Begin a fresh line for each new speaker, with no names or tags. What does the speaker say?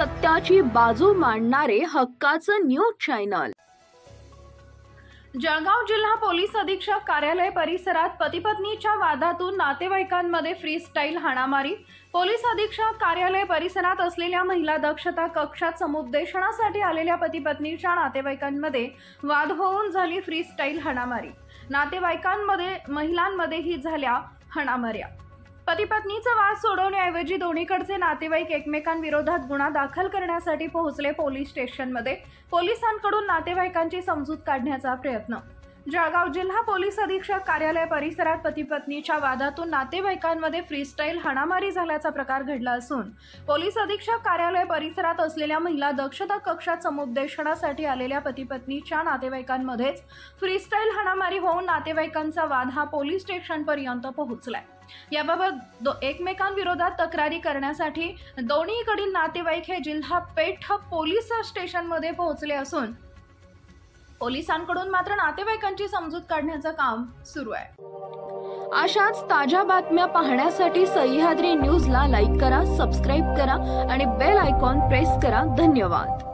सत्याची बाजू मांडणारे हक्काचं न्यूज चॅनल। जळगाव जिल्हा पोलीस अधीक्षक कार्यालय परिसरात पती-पत्नीच्या वादातून नातेवाईकांमध्ये फ्रीस्टाईल हाणामारी। पोलीस अधीक्षक कार्यालय परिसरात असलेल्या महिला दक्षता कक्षात समुपदेशनासाठी आलेल्या पती-पत्नीच्या नातेवाईकांमध्ये वाद होऊन झाली फ्रीस्टाईल हाणामारी। नातेवाईकांमध्ये महिलांमध्येही झाल्या हाणामाऱ्या। पती-पत्नीचा वाद सोडवण्याऐवजी दोन्हीकडचे नातेवाईक एकमेकांविरोधात गुन्हा दाखल करण्यासाठी पोहोचले पोलीस स्टेशनमध्ये। पोलिसांकडून नातेवाईकांची समजूत काढण्याचा प्रयत्न। जळगाव जिल्हा पोलीस अधीक्षक कार्यालय परिसरात पती-पत्नीच्या वादातून नातेवाईकांमध्ये फ्रीस्टाईल हाणामारी झाल्याचा प्रकार घडला असून पोलीस अधीक्षक कार्यालय परिसरात असलेल्या महिला दक्षता कक्षात समुपदेशनासाठी आलेल्या पती-पत्नीच्या नातेवाईकांमध्येच फ्रीस्टाईल हाणामारी होऊन नातेवाईकांचा वाद हा पोलीस स्टेशनपर्यंत पोहोचलाय। याबाबत एकमेकांविरोधात तक्रारी करण्यासाठी दोन्हीकडील नातेवाईक हे जिल्हा पेठ पोलीस स्टेशनमध्ये पोहोचले असून पोलिसांकडून मात्र नातेवाईकांची समजूत काढण्याचं काम सुरू आहे। अशाच ताज्या बातम्या पाहण्यासाठी सह्याद्री न्यूजला लाईक करा, सबस्क्राईब करा आणि बेल आयकॉन प्रेस करा। धन्यवाद।